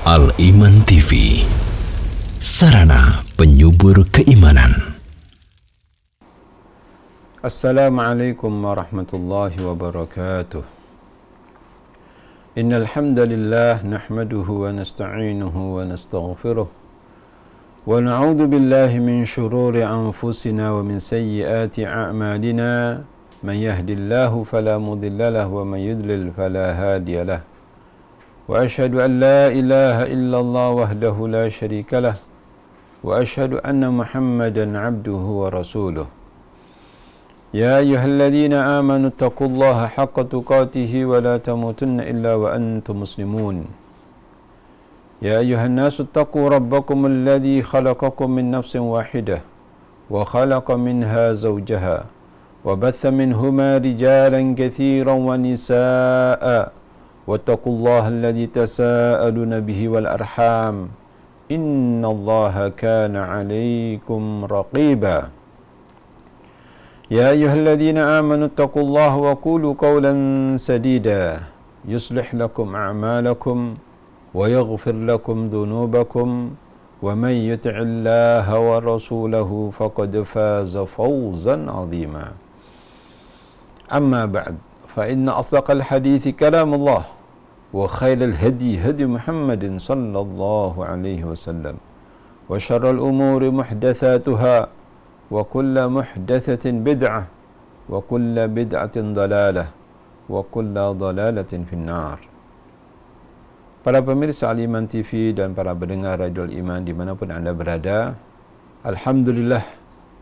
Al-Iman TV, sarana penyubur keimanan. Assalamualaikum warahmatullahi wabarakatuh. Innal hamdalillah nahmaduhu wa nasta'inuhu wa nastaghfiruh wa na'udzu billahi min shururi anfusina wa min sayyiati a'malina. Man yahdihillahu fala mudilla lahu wa man yudlil fala hadiya lahu. Wa asyhadu an la ilaha illallah wahdahu la syarika lah wa asyhadu anna Muhammadan 'abduhu wa rasuluh. Ya ayyuhalladzina amanu taqullaha haqqa tuqatih wa la tamutunna illa wa antum muslimun. Ya ayyuhan nasu taqu rabbakum alladzi khalaqakum min nafsin wahidah wa khalaqa minha zawjaha wa batha minhuma rijalan katsiran wa nisaa'a wattaqullaha alladzi tasaaluna bihi wal arham innallaha kana 'alaykum raqiba. Ya ayyuhalladzina amanu taqullaha wa qulu qawlan sadida yuslih lakum a'malakum wa yaghfir lakum dhunubakum wa may yuti'illaha wa rasulahu faqad faza fawzan 'azima. Amma ba'd, fa inna asdaqal hadithi kalamullah wa khairal hadi hadi Muhammadin sallallahu alaihi wasallam wa syarrul umuri muhdatsatuha wa kullu muhdatsatin bid'ah wa kullu bid'atin dalalah wa kullu dalalatin finnar. Para pemirsa Al-Iman TV dan para pendengar Radio Al-Iman dimanapun anda berada, alhamdulillah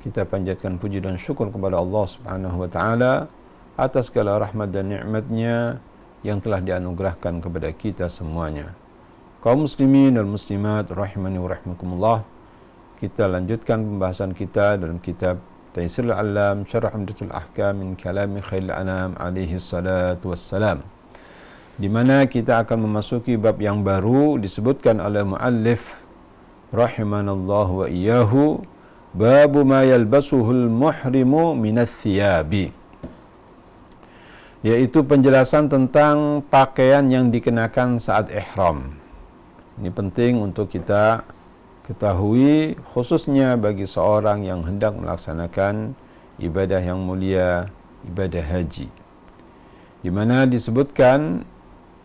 kita panjatkan puji dan syukur kepada Allah Subhanahu wa taala atas segala rahmat dan nikmatnya yang telah dianugerahkan kepada kita semuanya. Kaum muslimin dan muslimat rahimani wa rahimakumullah, kita lanjutkan pembahasan kita dalam kitab Taysirul Alam Syarah Umdatul Ahkam min Kalami Khairil Anam alaihi salatu wassalam, di mana kita akan memasuki bab yang baru disebutkan oleh muallif rahimanallahu wa iyyahu, babu ma yalbasuhul muhrimu minats thiyabi, yaitu penjelasan tentang pakaian yang dikenakan saat ihram. Ini penting untuk kita ketahui, khususnya bagi seorang yang hendak melaksanakan ibadah yang mulia, ibadah haji, di mana disebutkan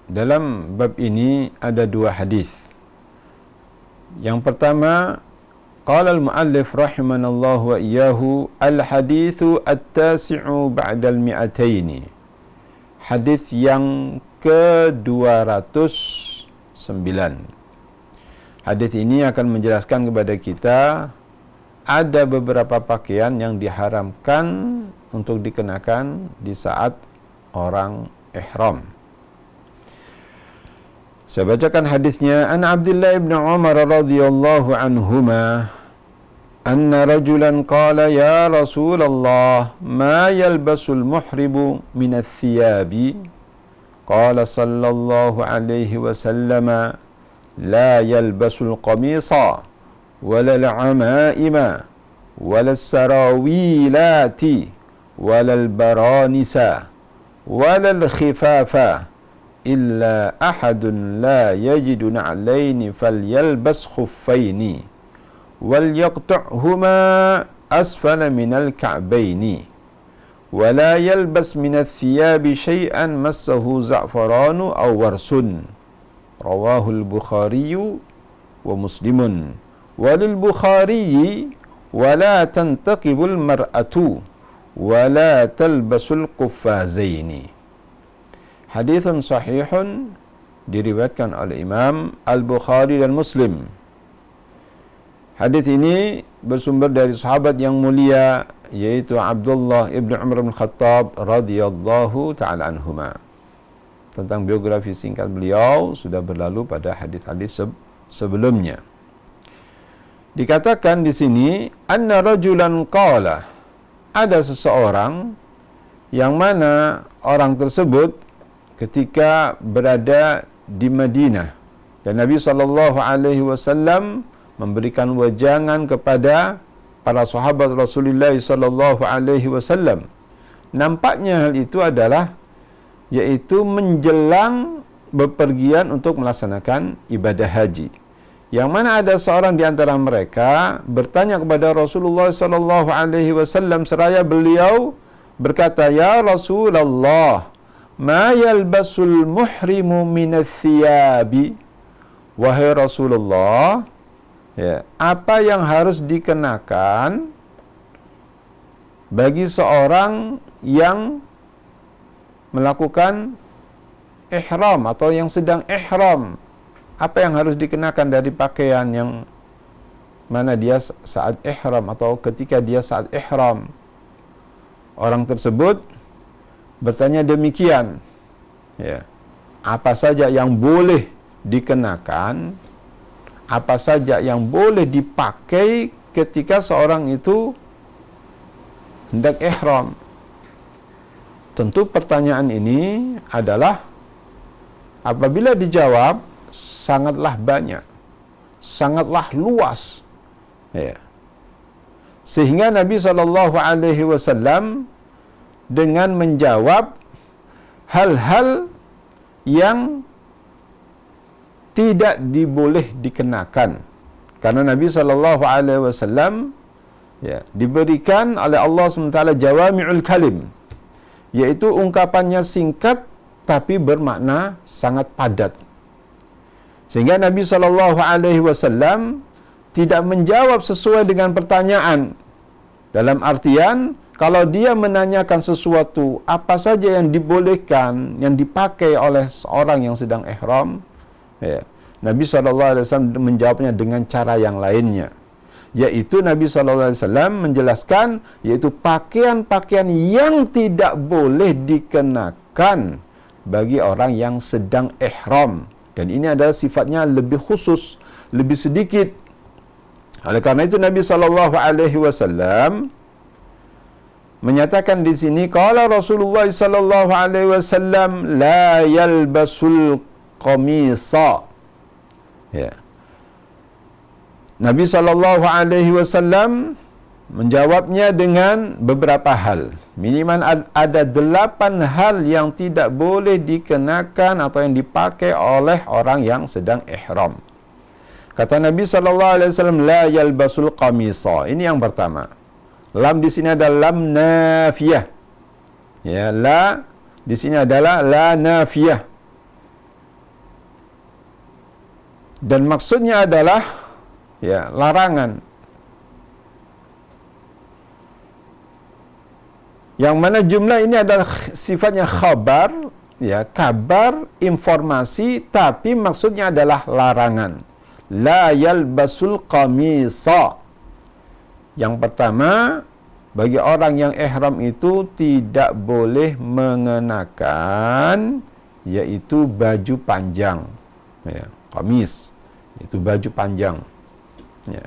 dalam bab ini ada dua hadis. Yang pertama, qala al-muallif rahimanallahu wa iyyahu, al-haditsu at-tasi'u ba'da al-mi'ataini, hadis yang ke-209. Hadis ini akan menjelaskan kepada kita ada beberapa pakaian yang diharamkan untuk dikenakan di saat orang ihram. Saya bacakan hadisnya. An Abdullah ibn Umar radhiyallahu anhuma anna rajulan qala ya Rasulullah ma yalbasul muhribu min ath-thiyabi qala sallallahu alaihi wasallam la yalbasul qamisa wala al-amaima wala as-sarawilati wala al-baranisa wala al-khifafa illa ahadun la yajidu na'laini falyalbas khuffaini walyaqta'huma asfala minal ka'baini wala yalbas minat thiyabi syai'an massahu za'faranu aw warsun. Rawahul Bukhari wa Muslimun. Walil Bukhari wala tantaqibul mar'atu wala talbasul quffazaini. Hadithun sahihun, diriwayatkan oleh Imam Al-Bukhari dan Muslim. Hadis ini bersumber dari sahabat yang mulia, yaitu Abdullah ibn Umar bin Khattab radhiyallahu ta'ala anhuma. Tentang biografi singkat beliau sudah berlalu pada hadis-hadis sebelumnya. Dikatakan di sini, anna rajulan qala, ada seseorang yang mana orang tersebut ketika berada di Madinah dan Nabi SAW memberikan wejangan kepada para sahabat Rasulullah SAW. Nampaknya hal itu adalah yaitu menjelang bepergian untuk melaksanakan ibadah haji. Yang mana ada seorang di antara mereka bertanya kepada Rasulullah sallallahu alaihi wasallam seraya beliau berkata, "Ya Rasulullah, ma yalbasul muhrimu minats thiyabi?" Wahai Rasulullah, ya, apa yang harus dikenakan bagi seorang yang melakukan ihram atau yang sedang ihram? Apa yang harus dikenakan dari pakaian yang mana dia saat ihram atau ketika dia saat ihram? Orang tersebut bertanya demikian, ya, apa saja yang boleh dikenakan, apa saja yang boleh dipakai ketika seorang itu hendak ihram. Tentu pertanyaan ini adalah apabila dijawab sangatlah banyak, sangatlah luas, ya. Sehingga Nabi SAW dengan menjawab hal-hal yang tidak diboleh dikenakan, karena Nabi SAW ya, diberikan oleh Allah SWT jawami'ul kalim, yaitu ungkapannya singkat tapi bermakna sangat padat. Sehingga Nabi SAW tidak menjawab sesuai dengan pertanyaan. Dalam artian, kalau dia menanyakan sesuatu, apa saja yang dibolehkan, yang dipakai oleh seorang yang sedang ihram, ya, Nabi SAW menjawabnya dengan cara yang lainnya. Yaitu Nabi SAW menjelaskan, yaitu pakaian-pakaian yang tidak boleh dikenakan bagi orang yang sedang ihram. Dan ini adalah sifatnya lebih khusus, lebih sedikit. Oleh karena itu Nabi SAW menyatakan di sini, qala Rasulullah SAW la yalbasul qamisa. Ya. Nabi SAW menjawabnya dengan beberapa hal. Minimal ada 8 hal yang tidak boleh dikenakan atau yang dipakai oleh orang yang sedang ihram. Kata Nabi SAW, la yalbasul qamisa. Ini yang pertama. Lam di sini adalah lam nafiyah. Ya, la di sini adalah la nafiyah. Dan maksudnya adalah ya, larangan. Yang mana jumlah ini adalah sifatnya khabar, ya, kabar, informasi, tapi maksudnya adalah larangan. La yalbasul qamisa. Yang pertama, bagi orang yang ihram itu tidak boleh mengenakan yaitu baju panjang, ya, qamis, itu baju panjang, ya.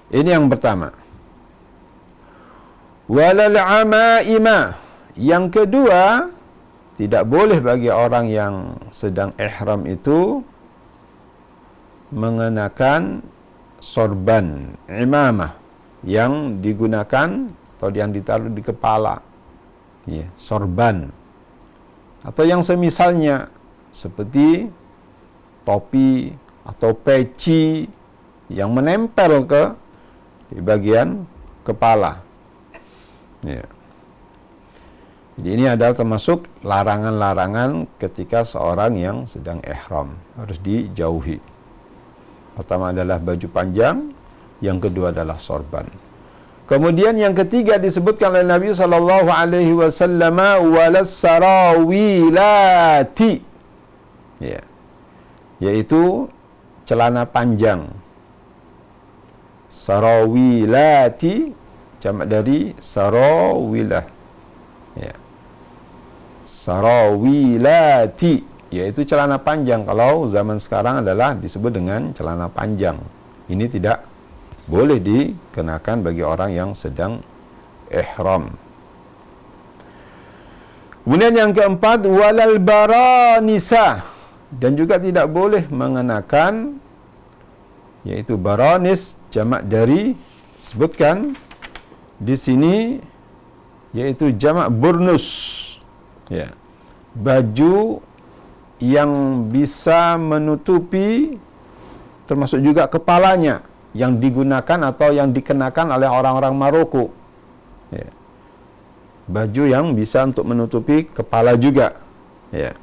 Ini yang pertama. Walal amaima. Yang kedua, tidak boleh bagi orang yang sedang ihram itu mengenakan sorban, imamah, yang digunakan atau yang ditaruh di kepala, ya, sorban, atau yang semisalnya seperti topi atau peci yang menempel di bagian kepala, ya. Jadi ini adalah termasuk larangan-larangan ketika seorang yang sedang ihram, harus dijauhi. Pertama adalah baju panjang, yang kedua adalah sorban. Kemudian yang ketiga disebutkan oleh Nabi SAW, walas sarawilati, ya, yaitu celana panjang. Sarawilati jamak dari sarawilah, ya. Sarawilati yaitu celana panjang. Kalau zaman sekarang adalah disebut dengan celana panjang. Ini tidak boleh dikenakan bagi orang yang sedang ihram. Kemudian yang keempat, walal baranisa, dan juga tidak boleh mengenakan yaitu baranis, jamak dari, sebutkan di sini yaitu jamak burnus, ya, baju yang bisa menutupi termasuk juga kepalanya, yang digunakan atau yang dikenakan oleh orang-orang Maroko, ya. Baju yang bisa untuk menutupi kepala juga, ya.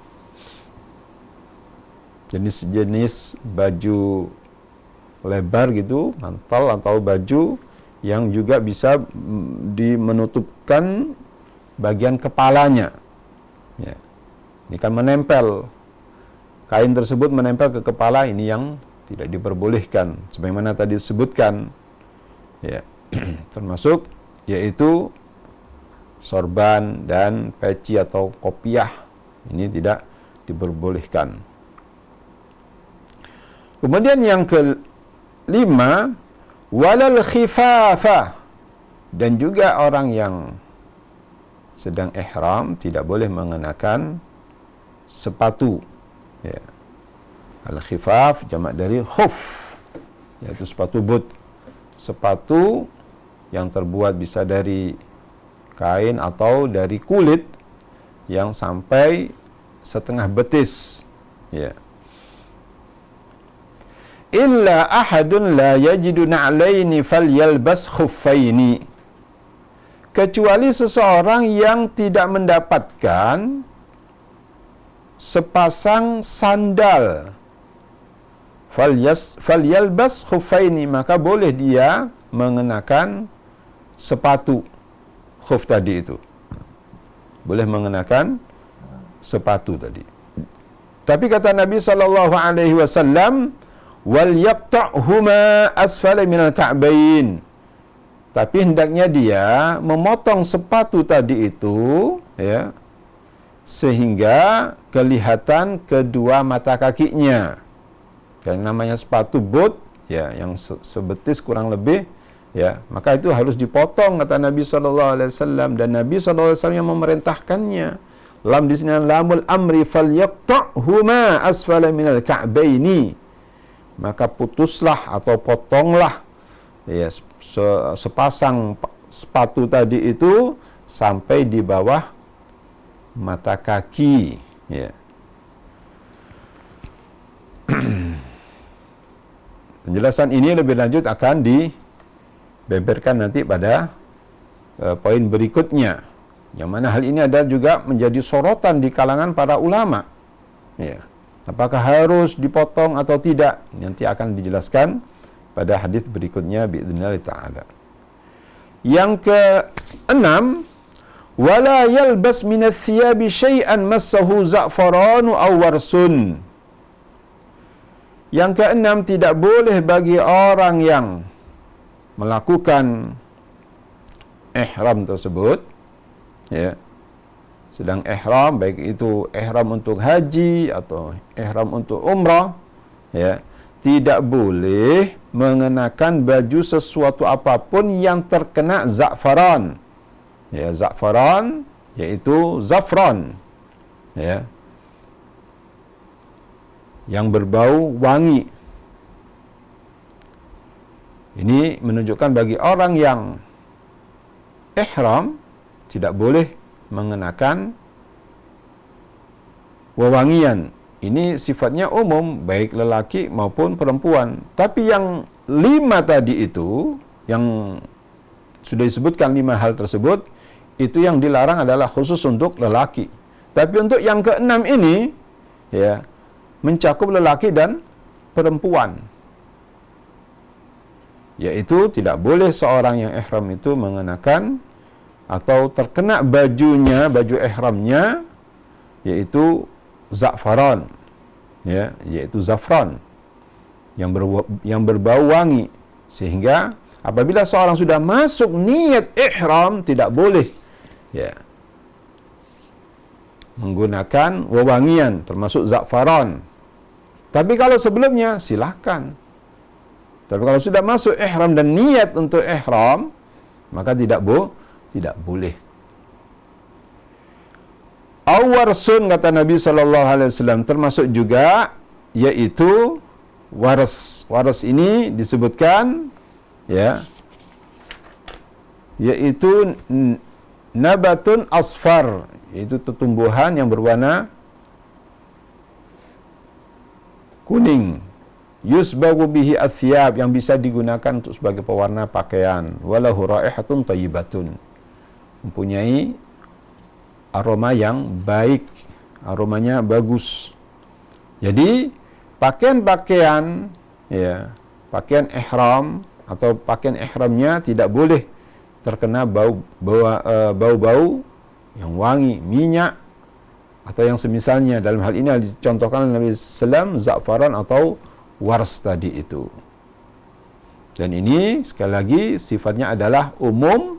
Jenis-jenis baju lebar gitu, mantel atau baju yang juga bisa menutupkan bagian kepalanya, ya. Ini kan menempel, kain tersebut menempel ke kepala, ini yang tidak diperbolehkan sebagaimana tadi disebutkan, ya. Termasuk yaitu sorban dan peci atau kopiah, ini tidak diperbolehkan. Kemudian yang kelima, walal khifafah, dan juga orang yang sedang ihram tidak boleh mengenakan sepatu, ya. Al-khifaf jamak dari khuf, yaitu sepatu boot, sepatu yang terbuat bisa dari kain atau dari kulit yang sampai setengah betis, ya. Illa ahadun la yajidu na'laini falyalbas khuffaini, kecuali seseorang yang tidak mendapatkan sepasang sandal, falyalbas khuffaini, maka boleh dia mengenakan sepatu. Khuf tadi itu boleh mengenakan sepatu tadi. Tapi kata Nabi SAW, wal yaqta'huma asfala minal ka'bain, tapi hendaknya dia memotong sepatu tadi itu, ya, sehingga kelihatan kedua mata kakinya. Yang namanya sepatu boot, ya, yang sebetis kurang lebih, ya, maka itu harus dipotong kata Nabi SAW, dan Nabi SAW yang memerintahkannya. Lam di sini lamul amri falyaqta'huma asfala minal ka'baini, maka putuslah atau potonglah, ya, sepasang sepatu tadi itu sampai di bawah mata kaki, ya. Penjelasan ini lebih lanjut akan dibeberkan nanti pada poin berikutnya, yang mana hal ini adalah juga menjadi sorotan di kalangan para ulama, ya. Apakah harus dipotong atau tidak, nanti akan dijelaskan pada hadis berikutnya biidznillah ta'ala. Yang keenam, wala yalbas minats thiyabi syai'an massahu za'faranu aw warsun. Yang keenam, tidak boleh bagi orang yang melakukan ihram tersebut, ya, sedang ihram, baik itu ihram untuk haji atau ihram untuk umrah, ya, tidak boleh mengenakan baju sesuatu apapun yang terkena za'faran, ya, za'faran yaitu zafran, ya, yang berbau wangi. Ini menunjukkan bagi orang yang ihram tidak boleh mengenakan wewangian. Ini sifatnya umum, baik lelaki maupun perempuan. Tapi yang 5 tadi itu, yang sudah disebutkan 5 hal tersebut, itu yang dilarang adalah khusus untuk lelaki. Tapi untuk yang ke-6 ini, ya, mencakup lelaki dan perempuan. Yaitu tidak boleh seorang yang ihram itu mengenakan atau terkena bajunya, baju ihramnya, yaitu za'faran, ya, yaitu zafran yang berbau wangi, sehingga apabila seorang sudah masuk niat ihram tidak boleh, ya, menggunakan wewangian termasuk za'faran. Tapi kalau sebelumnya silahkan. Tapi kalau sudah masuk ihram dan niat untuk ihram, maka tidak boleh. Awarsun kata Nabi SAW, termasuk juga yaitu waras. Waras ini disebutkan, ya, yaitu nabatun asfar, yaitu tumbuhan yang berwarna kuning. Yusbagu bihi athyab, yang bisa digunakan untuk sebagai pewarna pakaian. Walahu raihatun thayyibatun, mempunyai aroma yang baik, aromanya bagus. Jadi pakaian-pakaian, ya, pakaian ihram atau pakaian ihramnya tidak boleh terkena bau-bau yang wangi, minyak atau yang semisalnya. Dalam hal ini dicontohkan oleh Nabi SAW za'faran atau wars tadi itu. Dan ini sekali lagi sifatnya adalah umum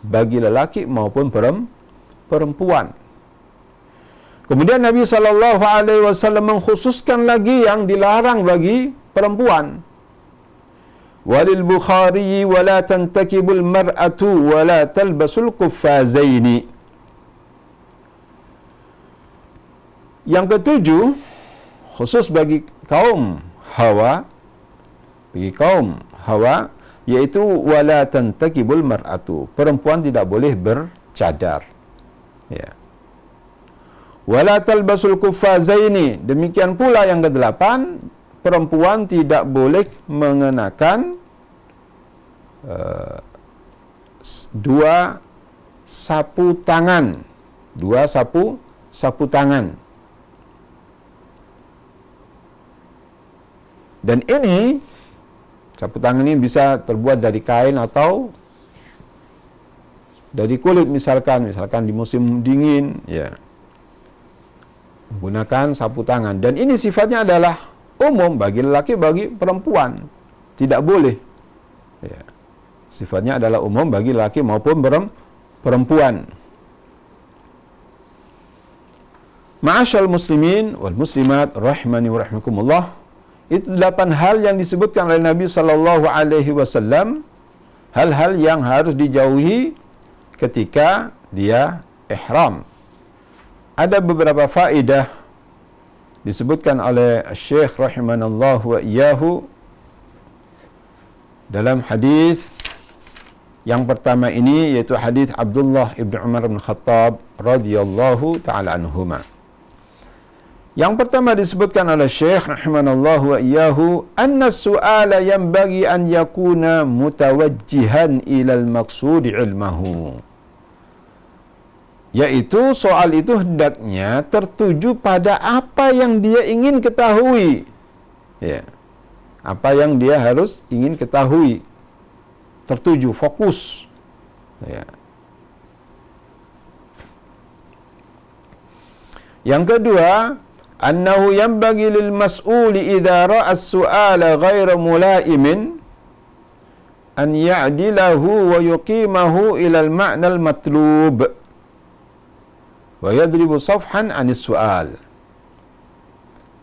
bagi lelaki maupun perempuan. Kemudian Nabi SAW mengkhususkan lagi yang dilarang bagi perempuan. Walil Bukhari wala tantakibul mar'atu wala talbasul quffazaini. Yang ketujuh, khusus bagi kaum Hawa, yaitu wala tantakibul mar'atu, perempuan tidak boleh bercadar, ya. Wala talbasul quffazaini, demikian pula yang kedelapan, perempuan tidak boleh mengenakan dua sapu tangan. Dan ini, sapu tangan ini bisa terbuat dari kain atau dari kulit misalkan di musim dingin, ya, menggunakan sapu tangan. Dan ini sifatnya adalah umum bagi lelaki, bagi perempuan tidak boleh, ya. Sifatnya adalah umum bagi lelaki maupun perempuan. Ma'asyal muslimin wal muslimat rahimani wa rahimakumullah. Itu 8 hal yang disebutkan oleh Nabi SAW, hal-hal yang harus dijauhi ketika dia ihram. Ada beberapa faedah disebutkan oleh Syekh rahimanallahu wa iyyahu dalam hadis yang pertama ini, yaitu hadis Abdullah ibn Umar bin Khattab radhiyallahu taala anhuma. Yang pertama disebutkan oleh Syekh rahimanallahu wa iyyahu, anna su'ala yanbaghi an yakuna mutawajjihan ilal maqsudi ilmahu. Yaitu soal itu hendaknya tertuju pada apa yang dia ingin ketahui. Ya. Apa yang dia harus ingin ketahui. Tertuju, fokus. Ya. Yang kedua, annahu yanbaghi lil mas'uli idza ra'a as-su'ala ghayra mulaimin an ya'dilahu wa yuqimahu ila al-ma'na al-matlub wa yadribu safhan 'anis su'al.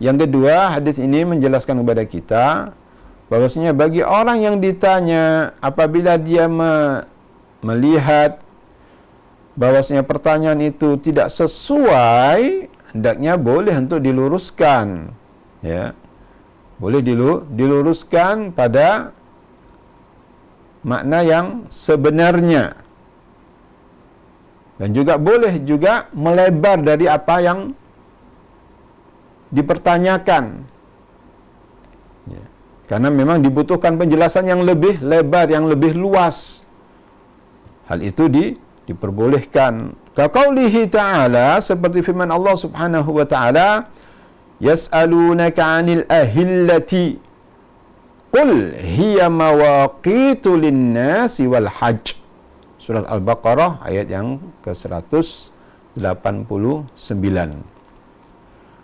Yang kedua, hadis ini menjelaskan kepada kita bahwasanya bagi orang yang ditanya, apabila dia melihat bahwasanya pertanyaan itu tidak sesuai, hendaknya boleh untuk diluruskan, ya, boleh diluruskan pada makna yang sebenarnya, dan juga boleh juga melebar dari apa yang dipertanyakan, ya. Karena memang dibutuhkan penjelasan yang lebih lebar, yang lebih luas. Hal itu diperbolehkan. Kaqaulihi ta'ala, seperti firman Allah Subhanahu wa ta'ala, yas'alunaka 'anil ahillati qul hiya mawaqitu lin-nasi wal hajj. Surat Al-Baqarah ayat yang ke-189.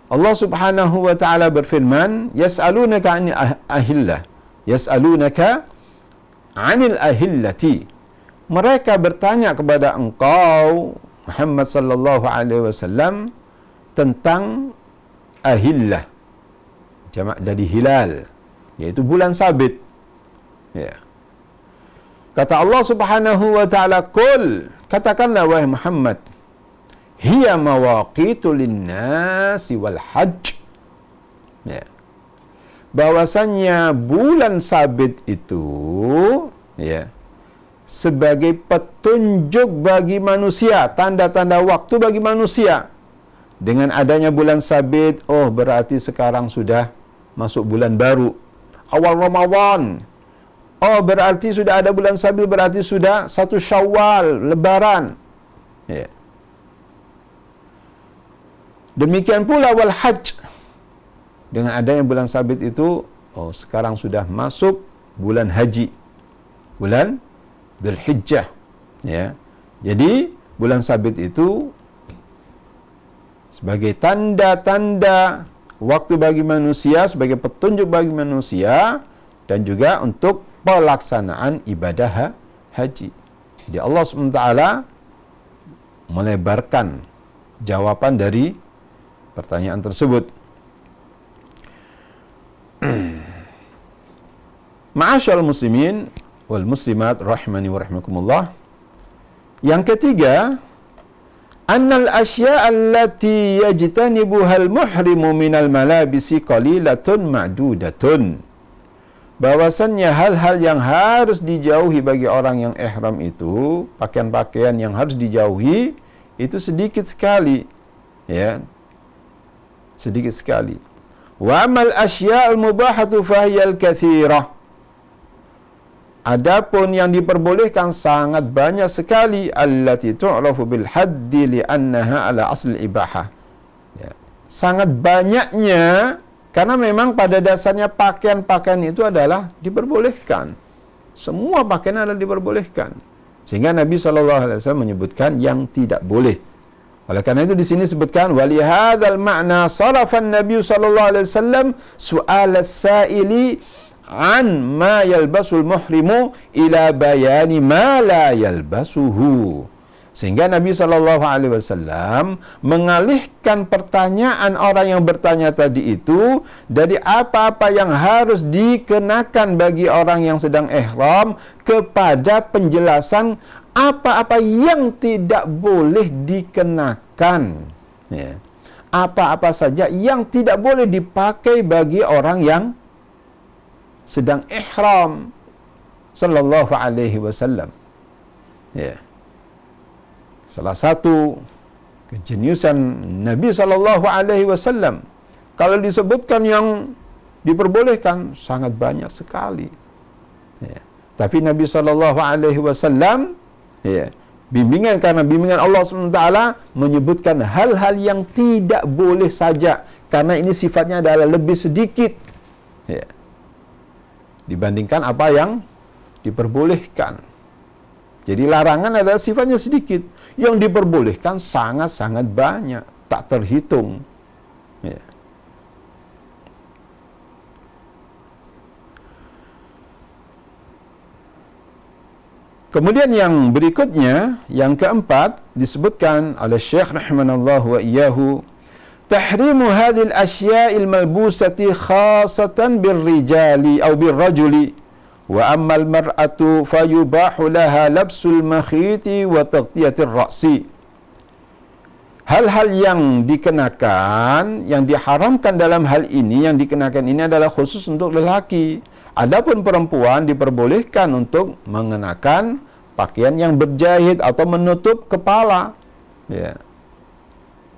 Allah Subhanahu wa ta'ala berfirman, yas'alunaka 'anil ahillah, yas'alunaka 'anil ahillati. Mereka bertanya kepada engkau Muhammad sallallahu alaihi wasallam tentang ahillah, jamak dari hilal, yaitu bulan sabit, ya. Kata Allah Subhanahu wa ta'ala, qul, katakanlah wahai Muhammad, hiya mawaqitu lin-nasi wal hajj, ya, bahwasannya bulan sabit itu, ya, sebagai petunjuk bagi manusia, tanda-tanda waktu bagi manusia. Dengan adanya bulan sabit, oh berarti sekarang sudah masuk bulan baru, awal Ramadan. Oh berarti sudah ada bulan sabit, berarti sudah 1 Syawal, lebaran. Ya. Demikian pula wal hajj. Dengan adanya bulan sabit itu, oh sekarang sudah masuk bulan haji, bulan Dzulhijjah. Ya. Jadi bulan sabit itu sebagai tanda-tanda waktu bagi manusia, sebagai petunjuk bagi manusia, dan juga untuk pelaksanaan ibadah haji. Jadi Allah SWT melebarkan jawaban dari pertanyaan tersebut. Ma'asyal muslimin wal muslimat rahimani wa rahimakumullah. Yang ketiga, annal asya' allati yajtanibuha al-muhrimu minal malabisi qalilatun ma'dudatun. Bahwasannya hal-hal yang harus dijauhi bagi orang yang ihram itu, pakaian-pakaian yang harus dijauhi itu sedikit sekali. Ya. Sedikit sekali. Wa amal asya'ul mubahatu fahiyal katsirah. Adapun yang diperbolehkan sangat banyak sekali, allati tu'rafu bil haddi li'annaha ala asl ibahah. Ya. Sangat banyaknya karena memang pada dasarnya pakaian-pakaian itu adalah diperbolehkan. Semua pakaian adalah diperbolehkan. Sehingga Nabi SAW menyebutkan yang tidak boleh. Oleh karena itu di sini disebutkan walihadzal ma'na sarafan Nabi SAW su'al as-sa'ili an ma yalbasul muhrimu ila bayani ma la yalbasuhu. Sehingga Nabi SAW mengalihkan pertanyaan orang yang bertanya tadi itu dari apa-apa yang harus dikenakan bagi orang yang sedang ihram kepada penjelasan apa-apa yang tidak boleh dikenakan. Ya. Apa-apa saja yang tidak boleh dipakai bagi orang yang sedang ihram. Sallallahu alaihi wasallam. Ya. Salah satu kejeniusan Nabi sallallahu alaihi wasallam, kalau disebutkan yang diperbolehkan sangat banyak sekali. Ya. Tapi Nabi sallallahu alaihi wasallam, ya, karena bimbingan Allah SWT menyebutkan hal-hal yang tidak boleh saja, karena ini sifatnya adalah lebih sedikit, ya, dibandingkan apa yang diperbolehkan. Jadi larangan adalah sifatnya sedikit, yang diperbolehkan sangat-sangat banyak, tak terhitung. Ya. Kemudian yang berikutnya, yang keempat, disebutkan oleh Syekh rahimanallahu wa iyyahu, tahrimu hadhil asya'il malbusati khasatan birrijali aw birrajuli wa ammal mar'atu fayubahu laha labsul makhiti wa taghtiyatir ra'si. Hal-hal yang dikenakan, yang diharamkan dalam hal ini, yang dikenakan ini adalah khusus untuk lelaki. Adapun perempuan diperbolehkan untuk mengenakan pakaian yang berjahit atau menutup kepala. Ya.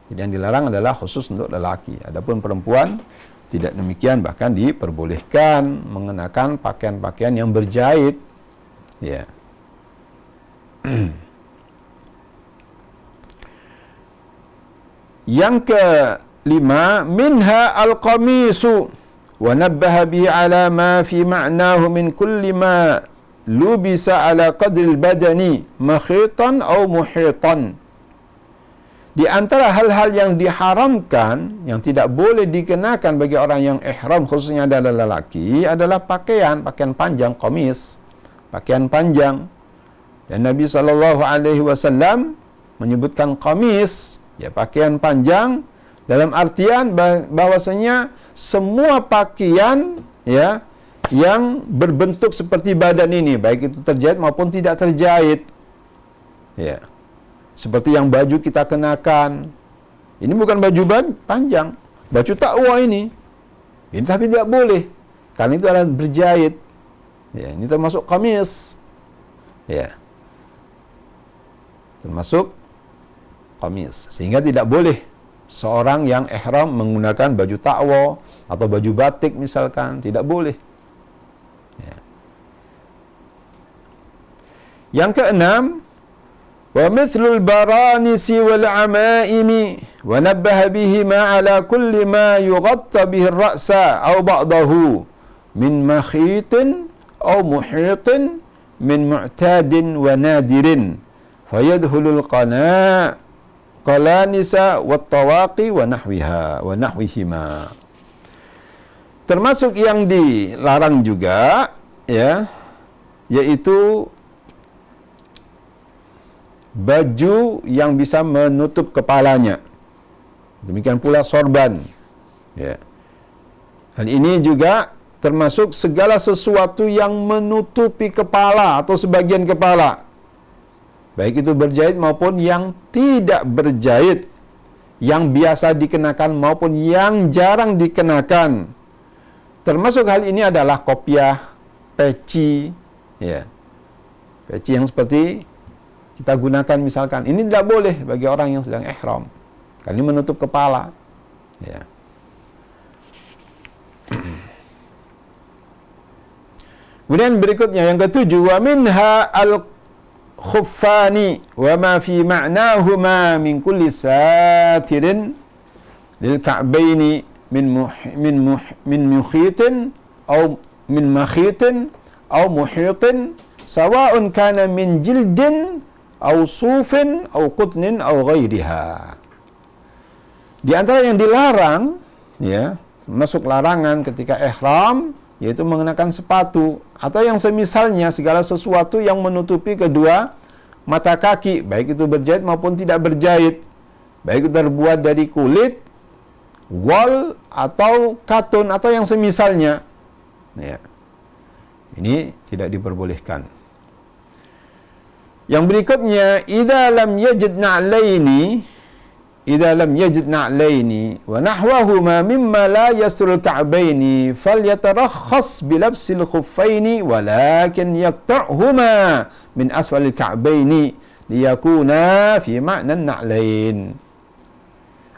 Jadi yang dilarang adalah khusus untuk lelaki. Adapun perempuan tidak demikian, bahkan diperbolehkan mengenakan pakaian-pakaian yang berjahit. Ya. Yang kelima, minha al-qamisu wa nabbaha bihi ala ma fi ma'nahu min kulli ma lubisa ala qadri al-badani makhitan aw muhitan. Di antara hal-hal yang diharamkan, yang tidak boleh dikenakan bagi orang yang ihram, khususnya adalah lelaki, adalah pakaian panjang, qamis, pakaian panjang. Dan Nabi SAW menyebutkan qamis, ya, pakaian panjang, dalam artian bahwasanya semua pakaian, ya, yang berbentuk seperti badan ini, baik itu terjahit maupun tidak terjahit, ya, seperti yang baju kita kenakan, ini bukan baju panjang, baju takwa ini tapi tidak boleh karena itu adalah berjahit, ya, ini termasuk qamis, ya. termasuk qamis. Sehingga tidak boleh seorang yang ihram menggunakan baju takwa atau baju batik misalkan, tidak boleh. Ya. Yang keenam, wa mithlul baranisi wal amaimi wa nabbaha bihima ala kulli ma yughatta bihi ar-ra'sa aw ba'dahu min makhitin aw muhitin min mu'tadin wa nadirin fayadkhulul qalanisa wat tawaqi wa nahwihima. Termasuk yang dilarang juga, ya, yaitu baju yang bisa menutup kepalanya. Demikian pula sorban. Ya. Hal ini juga termasuk segala sesuatu yang menutupi kepala atau sebagian kepala, baik itu berjahit maupun yang tidak berjahit, yang biasa dikenakan maupun yang jarang dikenakan. Termasuk hal ini adalah kopiah, peci, ya. Peci yang seperti kita gunakan misalkan, ini tidak boleh bagi orang yang sedang ihram, karena ini menutup kepala. Ya. Kemudian berikutnya yang ketujuh, wa minha al-khuffani wa ma fi ma'nahuma min kulli satirin lil ka'baini min mukhitin aw min makhitin aw muhitin sawa'un kana min jildin aw sufin aw qutnin aw ghairiha. Di antara yang dilarang, ya, masuk larangan ketika ihram, yaitu mengenakan sepatu atau yang semisalnya, segala sesuatu yang menutupi kedua mata kaki, baik itu berjahit maupun tidak berjahit, baik itu terbuat dari kulit, wol atau katun atau yang semisalnya, ya. Ini tidak diperbolehkan. Yang berikutnya, idza lam yajid na'laini wa nahwahuma mimma la yasrul ka'baini falyatarakhas bilabsil khuffaini walakin yaqta'huma min asfalil ka'baini liyakuna fi ma'nan na'lain.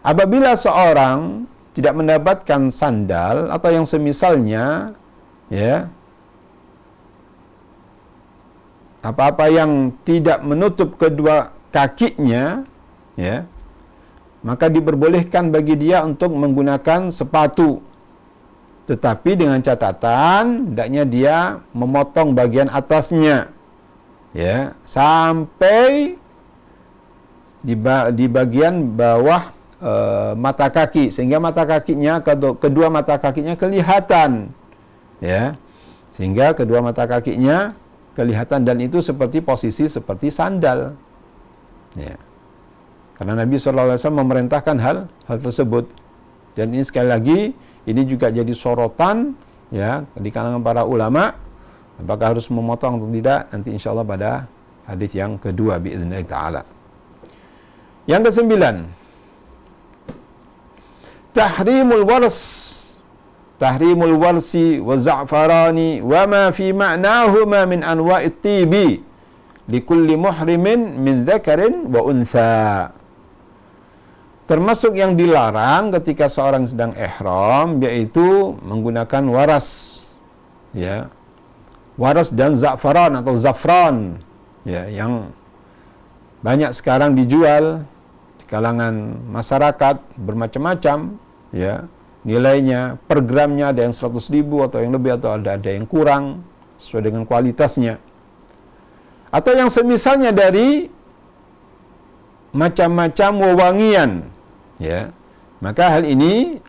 Apabila seorang tidak mendapatkan sandal atau yang semisalnya, ya, apa-apa yang tidak menutup kedua kakinya, ya, maka diperbolehkan bagi dia untuk menggunakan sepatu. Tetapi dengan catatan, hendaknya dia memotong bagian atasnya, ya, sampai di bagian bawah mata kaki, sehingga mata kakinya, kedua mata kakinya kelihatan, ya, sehingga kedua mata kakinya kelihatan, dan itu seperti posisi seperti sandal, ya. Karena Nabi SAW memerintahkan hal tersebut. Dan ini sekali lagi, ini juga jadi sorotan, ya, di kalangan para ulama, apakah harus memotong atau tidak, nanti insya Allah pada hadis yang kedua biiznillah ta'ala. Yang kesembilan, tahrimul warsi wa za'farani wa ma fi ma'nahuma min anwa'it tibi likulli muhrimin min dzakarin wa untha. Termasuk yang dilarang ketika seorang sedang ihram, yaitu menggunakan waras, ya, waras dan za'faran atau zafran, ya, yang banyak sekarang dijual di kalangan masyarakat bermacam-macam, ya. Nilainya per gramnya ada yang 100.000 atau yang lebih, atau ada yang kurang sesuai dengan kualitasnya, atau yang semisalnya dari macam-macam wewangian, ya. Maka hal ini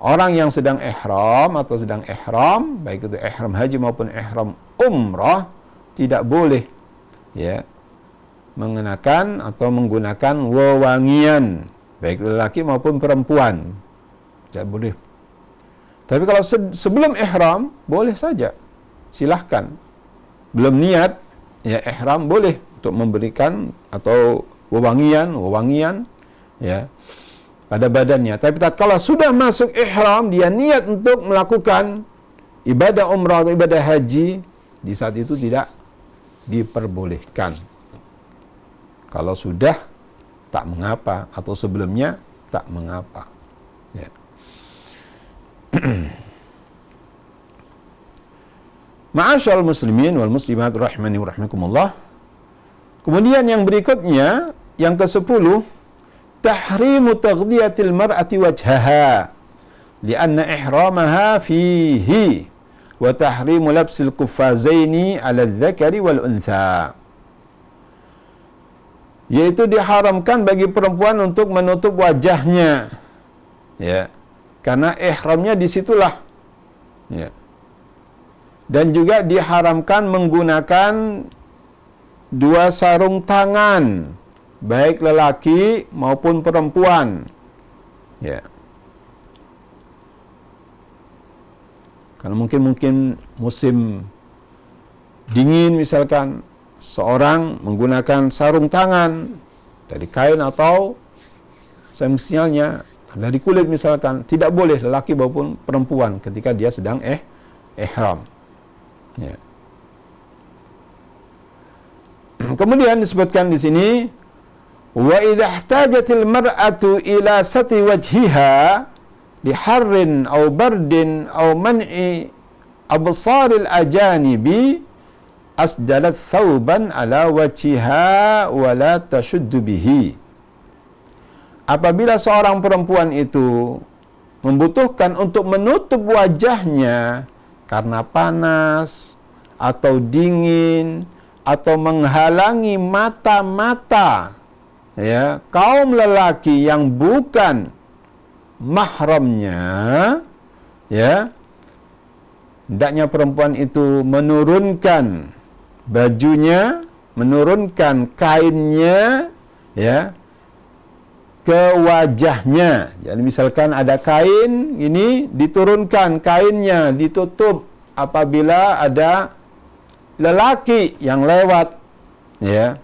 orang yang sedang ihram atau sedang ihram, baik itu ihram haji maupun ihram umrah, tidak boleh, ya, mengenakan atau menggunakan wewangian, baik lelaki maupun perempuan. Tidak boleh. Tapi kalau sebelum ihram, boleh saja. Silahkan. Belum niat, ya, ihram boleh untuk memberikan atau wewangian, ya, pada badannya. Tapi tatkala sudah masuk ihram, dia niat untuk melakukan ibadah umrah atau ibadah haji, di saat itu tidak diperbolehkan. Kalau sudah, tak mengapa, atau sebelumnya tak mengapa. Ya. Ma'asyal muslimin wal muslimat rahimani wa rahimakumullah. Kemudian yang berikutnya, yang ke-10, tahrimu taghdiyatil mar'ati wajhaha li'anna ihramaha fihi wa tahrimu labsil kuffazaini 'ala adh-dhakari wal untha. Yaitu diharamkan bagi perempuan untuk menutup wajahnya. Ya. Karena ihramnya disitulah. Ya. Dan juga diharamkan menggunakan 2 sarung tangan, baik lelaki maupun perempuan. Ya. Karena mungkin musim dingin misalkan, seorang menggunakan sarung tangan dari kain atau semisalnya dari kulit misalkan, tidak boleh lelaki maupun perempuan ketika dia sedang ihram. Ya. Kemudian disebutkan di sini, wa idza ihtajatil mar'atu ila satri wajhiha li harrin aw bardin aw man'i absaril ajanibi asdalat thawban ala wajhiha wa la tashuddu bihi. Apabila seorang perempuan itu membutuhkan untuk menutup wajahnya karena panas atau dingin atau menghalangi mata-mata ya kaum lelaki yang bukan mahramnya, ya, hendaknya perempuan itu menurunkan bajunya, menurunkan kainnya, ya, ke wajahnya. Jadi misalkan ada kain, ini diturunkan kainnya, ditutup apabila ada lelaki yang lewat, ya.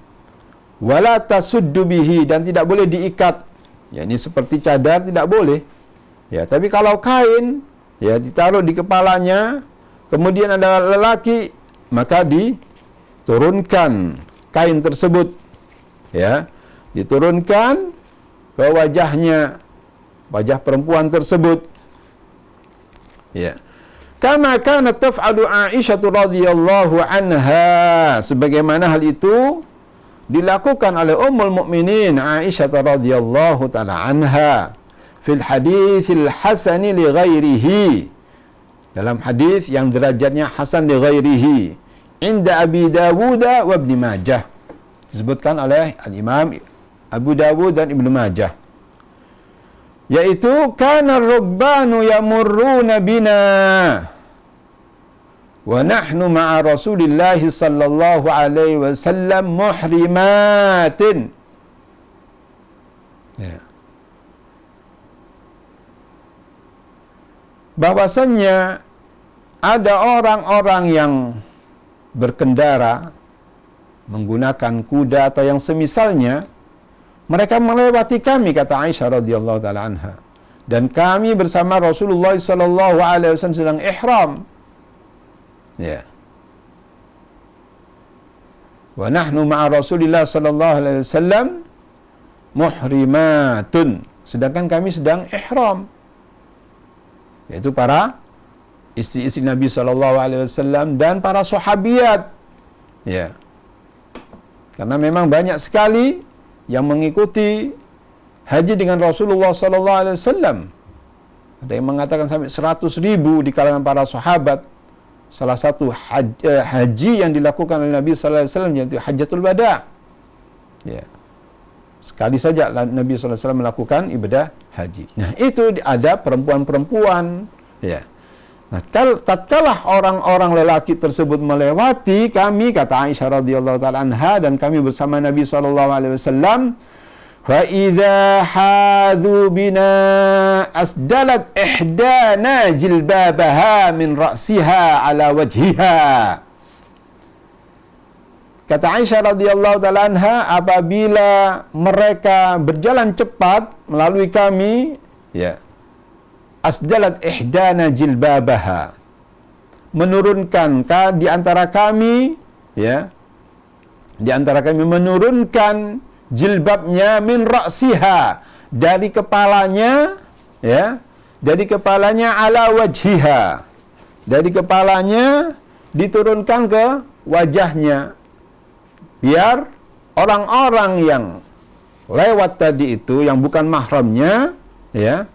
Wala tasuddu bihi, dan tidak boleh diikat. Ya, ini seperti cadar tidak boleh. Ya, tapi kalau kain, ya, ditaruh di kepalanya, kemudian ada lelaki, maka diturunkan kain tersebut, ya, diturunkan ke wajahnya, wajah perempuan tersebut. Ya. Kama kanat taf'alu Aisyah radhiyallahu anha, sebagaimana hal itu dilakukan oleh Ummul Mukminin Aisyah radhiyallahu taala anha fil haditsil hasan li ghairihi, dalam hadis yang derajatnya hasan li ghairihi, inda Abi Dawud wa Ibnu Majah, disebutkan oleh al-Imam Abu Dawud dan Ibnu Majah, yaitu kana ar-rukbanu yamurruna bina wa nahnu ma'a Rasulillah sallallahu alaihi wasallam muhrimatin. Ya. Bahwasannya ada orang-orang yang berkendara menggunakan kuda atau yang semisalnya, mereka melewati kami, kata Aisyah radhiyallahu taala anha, dan kami bersama Rasulullah sallallahu alaihi wasallam sedang ihram. Ya. Wa nahnu ma'a Rasulillah sallallahu alaihi wasallam muhrimatun, sedangkan kami sedang ihram, yaitu para istri-istri Nabi sallallahu alaihi wasallam dan para sahabiat. Ya. Karena memang banyak sekali yang mengikuti haji dengan Rasulullah sallallahu alaihi wasallam. Ada yang mengatakan sampai 100.000 di kalangan para sahabat. Salah satu haji yang dilakukan oleh Nabi sallallahu alaihi wasallam yaitu Hajjatul Wada. Ya. Sekali saja Nabi sallallahu alaihi wasallam melakukan ibadah haji. Nah, itu ada perempuan-perempuan, ya. Nah, tatkala orang-orang lelaki tersebut melewati kami, kata Aisyah radhiyallahu taala anha, dan kami bersama Nabi sallallahu alaihi wasallam, fa idza hadhu bina asdalat ihdana jilbabaha min ra'siha ala wajhiha. Kata Aisyah radhiyallahu taala anha, apabila mereka berjalan cepat melalui kami, ya, asdalat ihdana jilbabaha, menurunkan di antara kami, ya, di antara kami menurunkan jilbabnya min ra'siha, dari kepalanya, ya, dari kepalanya ala wajhiha, dari kepalanya diturunkan ke wajahnya, biar orang-orang yang lewat tadi itu yang bukan mahramnya, ya,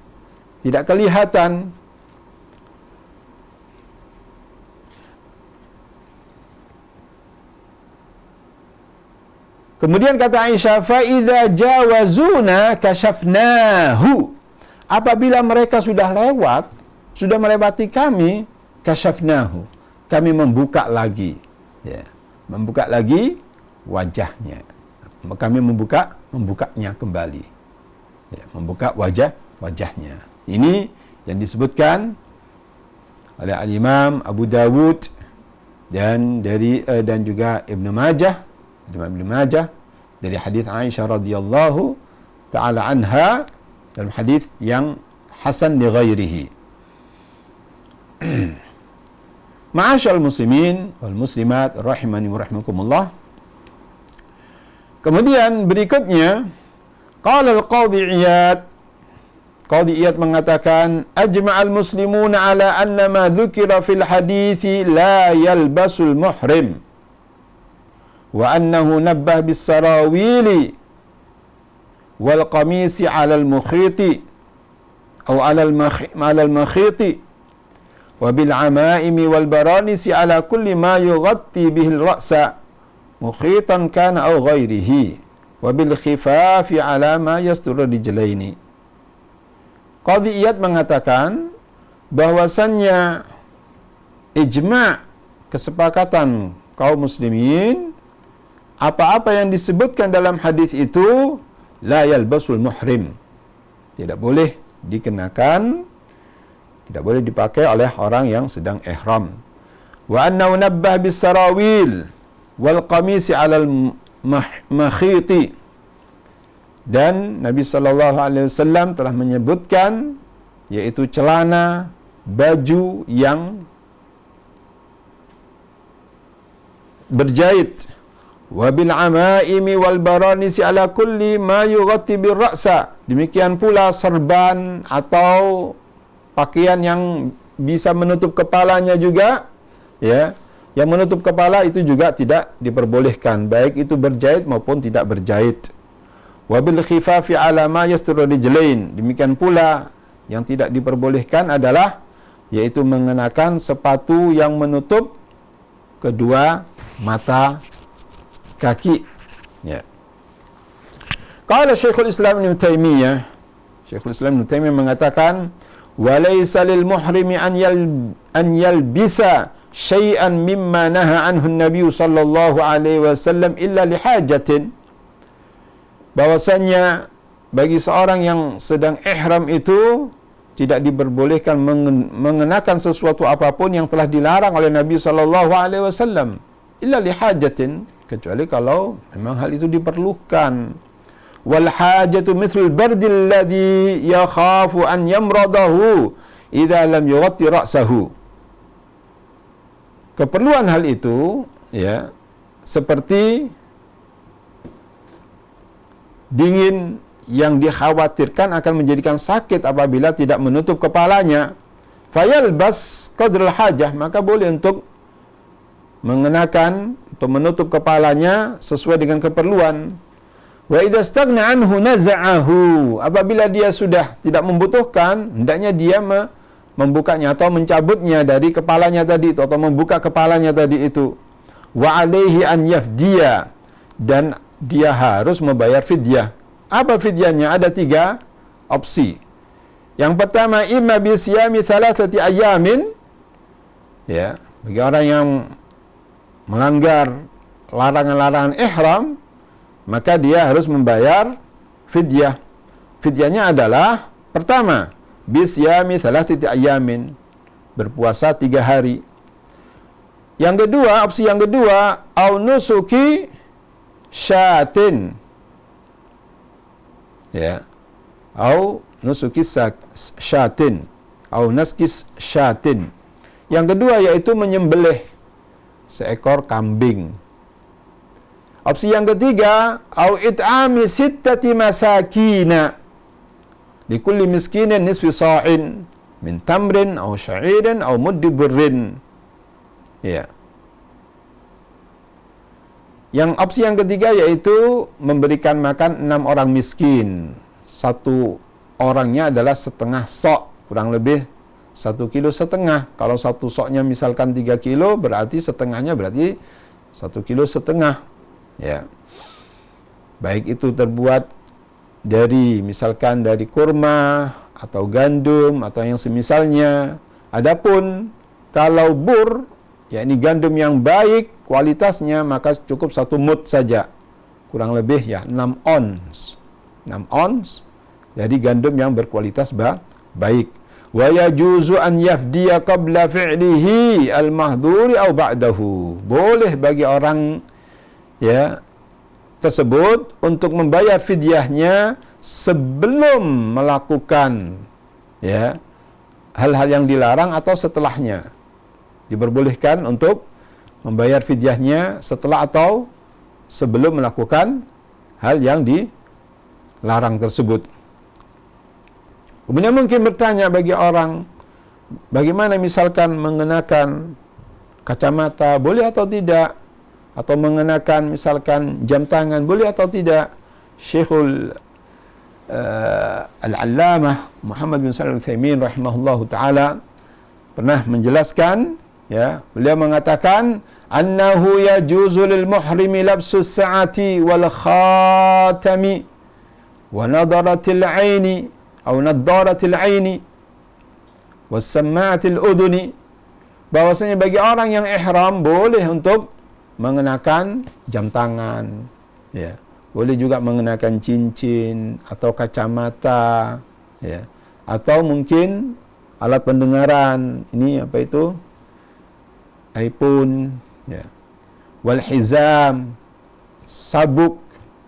tidak kelihatan. Kemudian kata Aisyah, fa idza jawazuna kashafnahu. Apabila mereka sudah lewat, sudah melewati kami, kashafnahu, kami membuka lagi, ya, membuka lagi wajahnya. Kami membukanya kembali, ya, membuka wajahnya. Ini yang disebutkan oleh Al-Imam Abu Dawud dan juga Ibnu Majah, Ibnu Majah dari hadis Aisyah radhiyallahu taala anha, dalam hadis yang hasan li ghairihi. Ma'asyal muslimin wal muslimat rahimani wa rahimakumullah. Kemudian berikutnya qala al-Qadhi Iyad, Qadhi Iyad mengatakan, ajma'al muslimuna ala anna ma dzukira fil hadithi la yalbasul muhrim wa annahu nabbah bis sarawili wal qamisi 'ala al mukhiti atau 'ala al makhiti wa bil 'amaimi wal baranisi 'ala kulli ma yughatti bihi al ra'sa mukhitan kana aw ghairihi wa bil khifafi 'ala ma yasturu rijlaini. Qadhi Iyad mengatakan bahwasannya ijma', kesepakatan kaum muslimin, apa-apa yang disebutkan dalam hadis itu la yalbasul muhrim, tidak boleh dikenakan, tidak boleh dipakai oleh orang yang sedang ihram. Wa annahu nabbah bis sarawil wal qamisi 'alal makhiti, dan Nabi sallallahu alaihi wasallam telah menyebutkan yaitu celana, baju yang berjahit, wabil amaimi wal baranisi ala kulli ma yughatti bir ra'sa, demikian pula serban atau pakaian yang bisa menutup kepalanya juga, ya, yang menutup kepala itu juga tidak diperbolehkan, baik itu berjahit maupun tidak berjahit. Wabil khifafi ala ma yasturu rijlain, demikian pula yang tidak diperbolehkan adalah yaitu mengenakan sepatu yang menutup kedua mata kaki, ya. Qala Syekhul Islam Ibnu Taimiyah, Syekhul Islam Ibnu Taimiyah mengatakan, wa laysa lil muhrimi an yalbisa syai'an mimma naha anhu an-nabiy sallallahu alaihi wasallam illa li hajatin. Bahwasanya bagi seorang yang sedang ihram itu tidak diperbolehkan mengenakan sesuatu apapun yang telah dilarang oleh Nabi sallallahu alaihi wasallam illa li hajatin, kecuali kalau memang hal itu diperlukan. Wal hajatu mithlul bardi alladhi yakhafu an yamradahu idza lam yughatti ra'sahu. Keperluan hal itu, ya, seperti dingin yang dikhawatirkan akan menjadikan sakit apabila tidak menutup kepalanya. Fayalbas qadrul hajah, maka boleh untuk mengenakan atau menutup kepalanya sesuai dengan keperluan. Wa idza staghna anhu naza'ahu, apabila dia sudah tidak membutuhkan, hendaknya dia membukanya atau mencabutnya dari kepalanya tadi itu, atau membuka kepalanya tadi itu. Wa alaihi an yafdiya, dan dia harus membayar fidyah. Apa fidyahnya? Ada 3 opsi. Yang pertama, imma bi siyami 3 ayamin, ya, bagi orang yang melanggar larangan-larangan ihram, maka dia harus membayar fidyah. Fidyahnya adalah pertama, bi siyami 3 ayamin, berpuasa 3 hari. Yang kedua, opsi yang kedua, au nusuki syatin, ya, au nusuki syatin, au naskis syatin. Yang kedua yaitu menyembelih seekor kambing. Opsi yang ketiga, au it'ami sittati masakina likulli miskinin nisfi sa'in min tamrin au sya'irin au muddi burrin. Ya. Yang opsi yang ketiga yaitu memberikan makan 6 orang miskin. Satu orangnya adalah setengah sok, kurang lebih 1,5 kilo. Kalau satu soknya misalkan 3 kilo, berarti setengahnya berarti 1,5 kilo. Ya. Baik itu terbuat dari misalkan dari kurma atau gandum atau yang semisalnya. Adapun kalau bur, yakni gandum yang baik kualitasnya, maka cukup 1 mud saja. Kurang lebih ya 6 ons. 6 ons dari gandum yang berkualitas baik. Wa yajuzu an yafdiya qabla fi'lihi al-mahdhuri aw ba'dahu. Boleh bagi orang ya tersebut untuk membayar fidyahnya sebelum melakukan ya hal-hal yang dilarang atau setelahnya. Diperbolehkan untuk membayar fidyahnya setelah atau sebelum melakukan hal yang dilarang tersebut. Kemudian mungkin bertanya bagi orang, bagaimana misalkan mengenakan kacamata, boleh atau tidak? Atau mengenakan misalkan jam tangan, boleh atau tidak? Syekhul Al-Allamah Muhammad bin Shalih Al-Utsaimin rahimahullahu taala pernah menjelaskan, ya, beliau mengatakan annahu yajuzu lil muhrimi labsus sa'ati wal khatami wa nadaratil aini atau nadaratil aini was sama'atil udhuni, bahwasanya bagi orang yang ihram boleh untuk mengenakan jam tangan, ya, boleh juga mengenakan cincin atau kacamata, ya, atau mungkin alat pendengaran, ini apa itu, iPhone, ya, wal hizam, sabuk,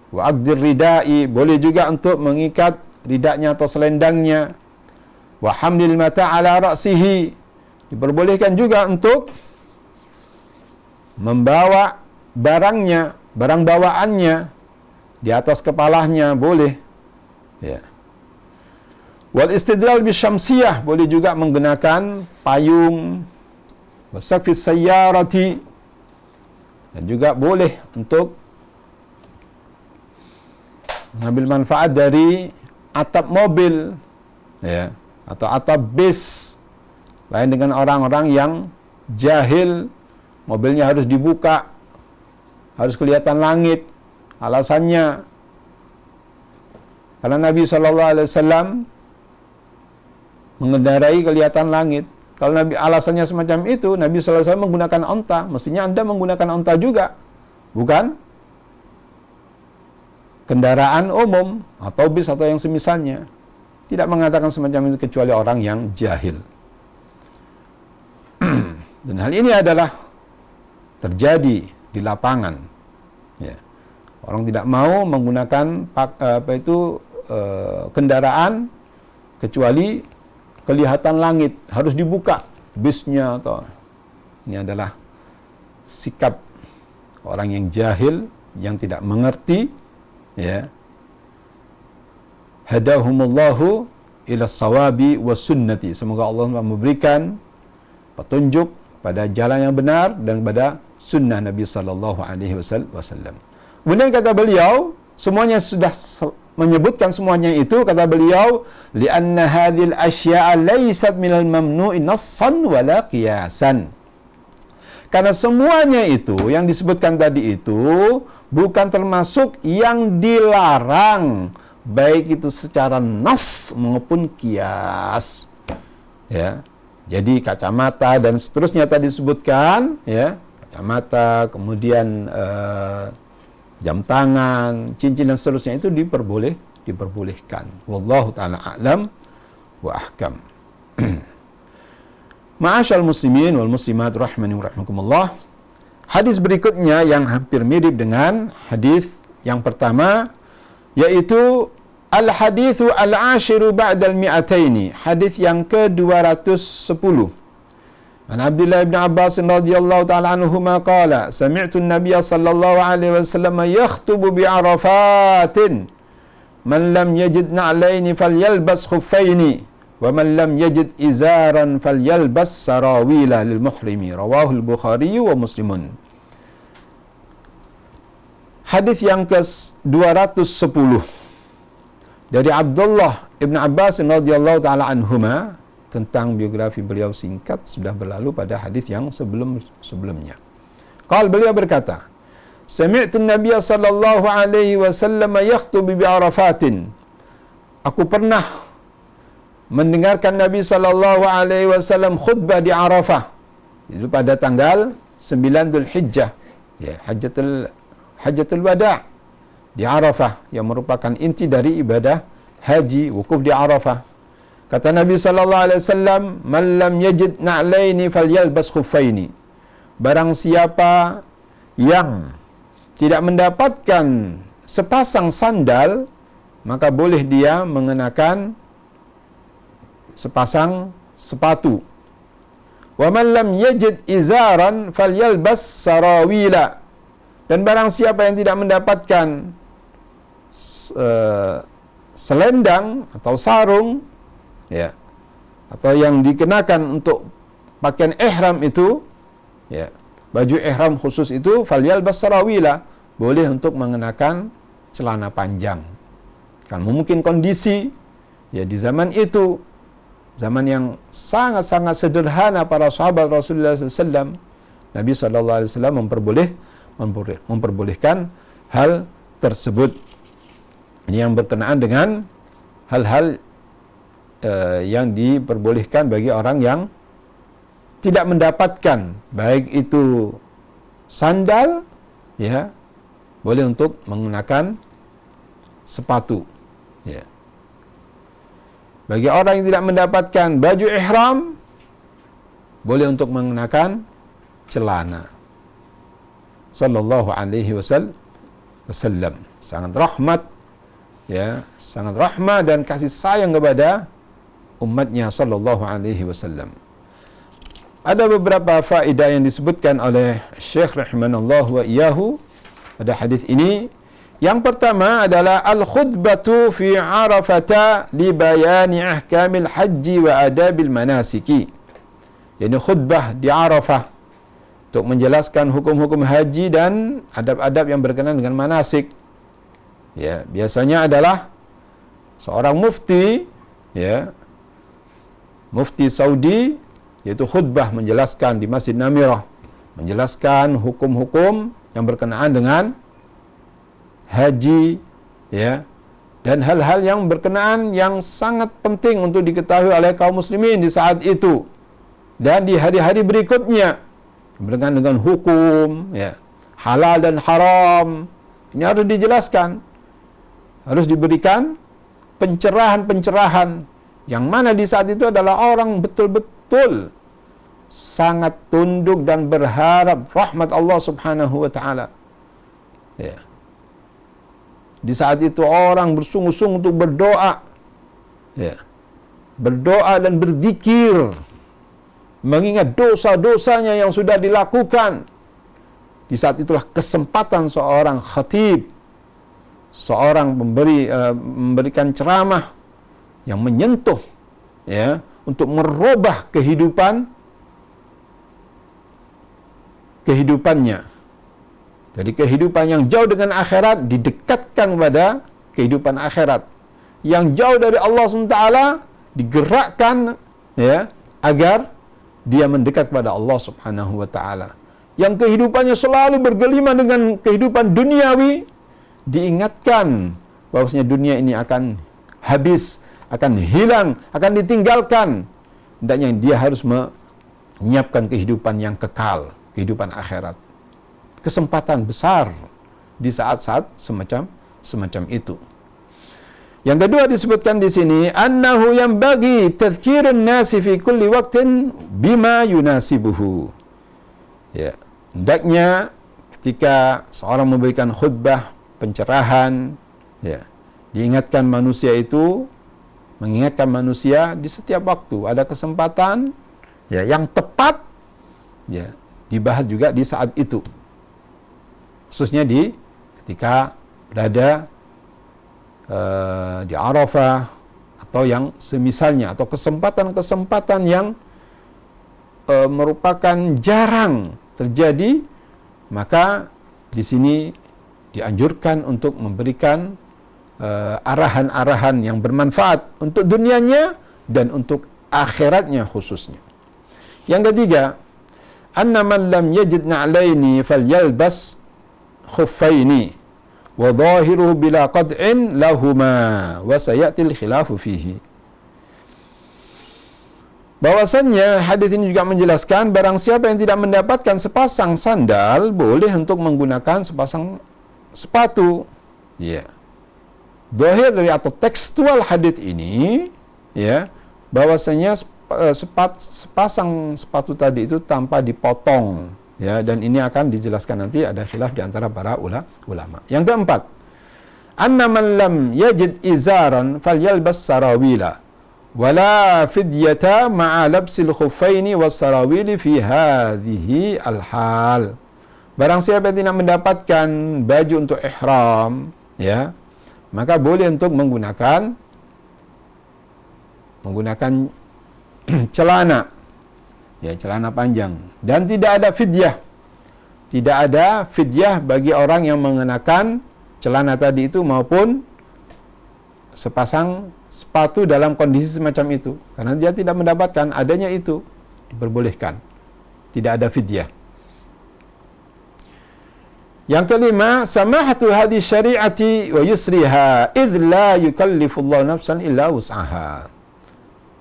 wa aqdir ridai, boleh juga untuk mengikat ridaknya atau selendangnya, wa hamlil mata ala ra'sihi, diperbolehkan juga untuk membawa barangnya, barang bawaannya di atas kepalanya, boleh, ya. Wal istidlal bisyamsiyah, boleh juga menggunakan payung, wasaqfis sayyarati, dan juga boleh untuk mengambil manfaat dari atap mobil, ya, atau atap bis. Lain dengan orang-orang yang jahil, mobilnya harus dibuka, harus kelihatan langit. Alasannya karena Nabi SAW mengendarai kelihatan langit. Kalau Nabi alasannya semacam itu, Nabi SAW menggunakan onta, mestinya Anda menggunakan onta juga, bukan kendaraan umum atau bis atau yang semisalnya. Tidak mengatakan semacam itu kecuali orang yang jahil. Dan hal ini adalah terjadi di lapangan, ya. Orang tidak mau menggunakan kendaraan kecuali kelihatan langit, harus dibuka bisnya atau. Ini adalah sikap orang yang jahil, yang tidak mengerti, ya. Hadahumullahu ila sawabi was sunnati. Semoga Allah memberikan petunjuk pada jalan yang benar dan pada sunnah Nabi sallallahu alaihi wasallam. Kemudian kata beliau, semuanya sudah menyebutkan semuanya itu, kata beliau, li'anna hadhil asya'a laysat minal mamnu'i nassan wala qiyasan. Karena semuanya itu yang disebutkan tadi itu bukan termasuk yang dilarang, baik itu secara nas maupun qiyas. Ya. Jadi kacamata dan seterusnya tadi disebutkan, ya, kacamata, kemudian jam tangan, cincin dan seterusnya itu diperbolehkan. Wallahu taala a'lam wa ahkam. Ma'asyal muslimin wal muslimat rahimani wa rahimakumullah. Hadis berikutnya yang hampir mirip dengan hadis yang pertama, yaitu al-haditsu al-ashiru ba'dal mi'ataini, hadis yang ke-210, An Abdullah bin Abbas radhiyallahu ta'ala anhuma qala sami'tu an-nabiy sallallahu alaihi wasallam yakhutubu bi Arafatin man lam yajid na'laini falyalbas khuffaini wa man lam yajid izaran falyalbas sarawila lil muhrimi rawahu al-Bukhari wa Muslimun. Hadis yang ke-210 dari Abdullah ibn Abbas radhiyallahu ta'ala anhuma, tentang biografi beliau singkat sudah berlalu pada hadis yang sebelumnya. Qala, beliau berkata, sami'tu an-nabiy sallallahu alaihi wasallam yakhutubu bi Arafatin. Aku pernah mendengarkan Nabi sallallahu alaihi wasallam khutbah di Arafah. Itu pada tanggal 9 Dzulhijjah, ya, Hajjatul Wada' di Arafah, yang merupakan inti dari ibadah haji, wukuf di Arafah. Kata Nabi sallallahu alaihi wasallam, "Man lam yajid na'laini falyalbas khuffaini." Barang siapa yang tidak mendapatkan sepasang sandal, maka boleh dia mengenakan sepasang sepatu. "Wa man lam yajid izaran falyalbas sarawila." Dan barang siapa yang tidak mendapatkan selendang atau sarung, ya, atau yang dikenakan untuk pakaian ihram itu, ya, baju ihram khusus itu, falyalbas sarawila, boleh untuk mengenakan celana panjang. Kan mungkin kondisi, ya, di zaman itu, zaman yang sangat-sangat sederhana para sahabat Rasulullah SAW, Nabi SAW memperbolehkan hal tersebut. Ini yang berkenaan dengan hal-hal yang diperbolehkan bagi orang yang tidak mendapatkan, baik itu sandal, ya, boleh untuk mengenakan sepatu, ya. Bagi orang yang tidak mendapatkan baju ihram, boleh untuk mengenakan celana. Sallallahu alaihi wasallam sangat rahmat, ya, sangat rahmat dan kasih sayang kepada umatnya sallallahu alaihi wasallam. Ada beberapa faedah yang disebutkan oleh Syekh rahimanallahu wa iyyahu pada hadis ini. Yang pertama adalah al-khutbatu fi Arafata li bayani ahkamil haji wa adabil manasiki. Yani khutbah di Arafah untuk menjelaskan hukum-hukum haji dan adab-adab yang berkenaan dengan manasik. Ya, biasanya adalah seorang mufti, ya, mufti Saudi, yaitu khutbah menjelaskan di Masjid Namirah, menjelaskan hukum-hukum yang berkenaan dengan haji, ya, dan hal-hal yang berkenaan yang sangat penting untuk diketahui oleh kaum muslimin di saat itu dan di hari-hari berikutnya, berkenaan dengan hukum, ya, halal dan haram. Ini harus dijelaskan, harus diberikan pencerahan-pencerahan, yang mana di saat itu adalah orang betul-betul sangat tunduk dan berharap rahmat Allah Subhanahu wa taala. Ya. Di saat itu orang bersungguh-sungguh untuk berdoa, ya, berdoa dan berzikir, mengingat dosa-dosanya yang sudah dilakukan. Di saat itulah kesempatan seorang khatib, seorang memberikan ceramah yang menyentuh, ya, untuk merubah kehidupannya dari kehidupan yang jauh dengan akhirat, didekatkan kepada kehidupan akhirat yang jauh dari Allah SWT, digerakkan, ya, agar dia mendekat kepada Allah Subhanahu wa taala. Yang kehidupannya selalu bergelimang dengan kehidupan duniawi, diingatkan bahwasanya dunia ini akan habis, akan hilang, akan ditinggalkan. Hendaknya dia harus menyiapkan kehidupan yang kekal, kehidupan akhirat. Kesempatan besar di saat-saat semacam itu. Yang kedua disebutkan di sini, annahu yanbaghi tadhkirun nasi fi kulli waqtin bima yunasibuhu. Ya, hendaknya ketika seorang memberikan khutbah, pencerahan, ya, diingatkan manusia itu, mengingatkan manusia di setiap waktu ada kesempatan, ya, yang tepat ya, dibahas juga di saat itu. Khususnya ketika berada di Arafah atau yang semisalnya, atau kesempatan-kesempatan yang merupakan jarang terjadi, maka di sini dianjurkan untuk memberikan arahan-arahan yang bermanfaat untuk dunianya dan untuk akhiratnya khususnya. Yang ketiga, anna man lam yajid na'laini falyalbas khuffaini wa dhahiruhu bila qad'in lahuma wa sayatil khilafu fihi. Bahwasannya hadis ini juga menjelaskan barang siapa yang tidak mendapatkan sepasang sandal boleh untuk menggunakan sepasang sepatu. Ya. Zahir dari atau tekstual hadis ini, ya, bahwasanya sepasang sepatu tadi itu tanpa dipotong, ya, dan ini akan dijelaskan nanti, ada khilaf di antara para ulama. Yang keempat, anna man lam yajid izaran falyalbas sarawila wala fidyata ma'a labsil khuffaini was sarawili fi hadhihi al-hal. Barang siapa yang tidak mendapatkan baju untuk ihram, ya, maka boleh untuk menggunakan celana, ya, celana panjang, dan tidak ada fidyah. Tidak ada fidyah bagi orang yang mengenakan celana tadi itu maupun sepasang sepatu dalam kondisi semacam itu, karena dia tidak mendapatkan adanya itu, diperbolehkan. Tidak ada fidyah. Yang kelima, samahatu hadis syari'ati wa yusriha idh la yukallifullahu nafsan illa wus'aha.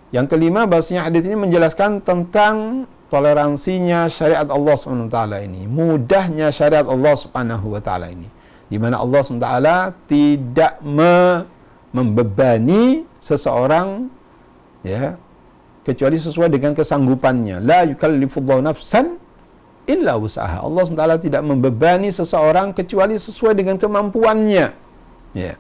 Yang kelima, bahasanya hadis ini menjelaskan tentang toleransinya syariat Allah SWT ini, mudahnya syariat Allah SWT ini, di mana Allah SWT tidak membebani seseorang, ya, kecuali sesuai dengan kesanggupannya. La yukallifullahu nafsan illa wus'aha. Allah SWT tidak membebani seseorang kecuali sesuai dengan kemampuannya. Ya.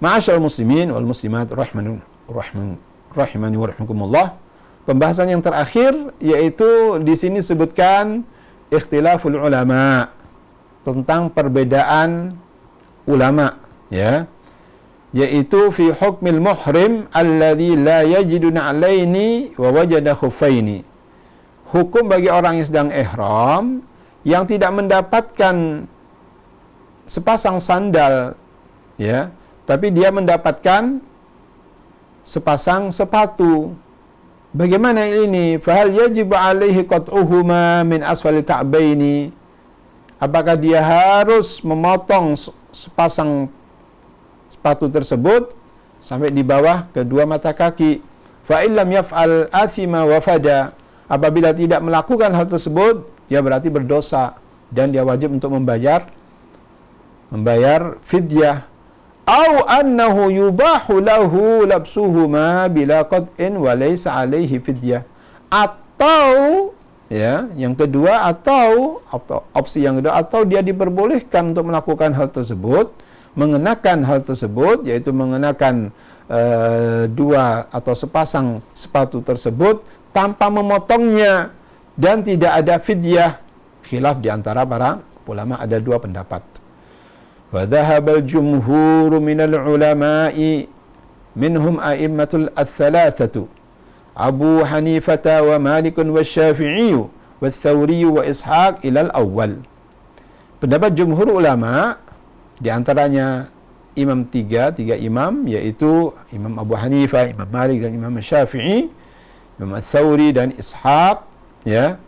Ma'asyarul muslimin wal muslimat rahimani wa rahimakumullah. Pembahasan yang terakhir yaitu di sini sebutkan ikhtilaful ulama, tentang perbedaan ulama, ya, yaitu fi hukmil muhrim alladhi la yajidu na'laini wa wajada khuffaini. Hukum bagi orang yang sedang ihram yang tidak mendapatkan sepasang sandal, ya, tapi dia mendapatkan sepasang sepatu. Bagaimana ini? Fahal yajibu alaihi qat'uhuma min asfali ka'baini. Apakah dia harus memotong sepasang sepatu tersebut sampai di bawah kedua mata kaki? Fa illam yaf'al athima wa fada. Apabila tidak melakukan hal tersebut, dia berarti berdosa dan dia wajib untuk membayar fidyah. Au annahu yubahu lahu labsuhuma bila qad'in wa laysa alaihi fidyah. Atau, ya, yang kedua, atau opsi yang kedua, atau dia diperbolehkan untuk melakukan hal tersebut, mengenakan hal tersebut, yaitu mengenakan dua atau sepasang sepatu tersebut tanpa memotongnya dan tidak ada fidyah. Khilaf di antara para ulama, ada dua pendapat. Wa dhahabal jumhur minal ulama'i minhum a'immatul ats-tsalatsatu Abu Hanifah wa Malik wa Syafi'i wa Thawri wa Ishaq ilal awal. Pendapat jumhur ulama, di antaranya tiga imam, yaitu Imam Abu Hanifah, Imam Malik dan Imam Syafi'i, Imam Thawri dan Ishaq, ya,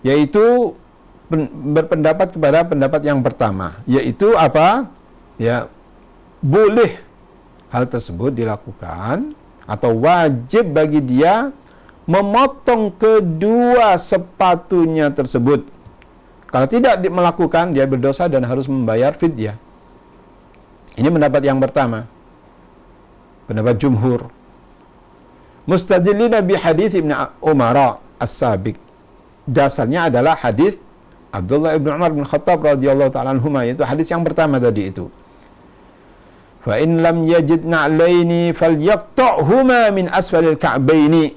yaitu berpendapat kepada pendapat yang pertama, yaitu apa? Ya, boleh hal tersebut dilakukan atau wajib bagi dia memotong kedua sepatunya tersebut. Kalau tidak melakukan, dia berdosa dan harus membayar fidyah. Ini pendapat yang pertama, pendapat jumhur. Mustadillina bi hadits Ibnu Umar as-sabiq. Dasarnya adalah hadis Abdullah ibn Umar bin Khattab radhiyallahu ta'ala anhuma, yaitu hadis yang pertama tadi itu. Fa in lam yajid na'laini falyaqta'huma min asfalil ka'baini.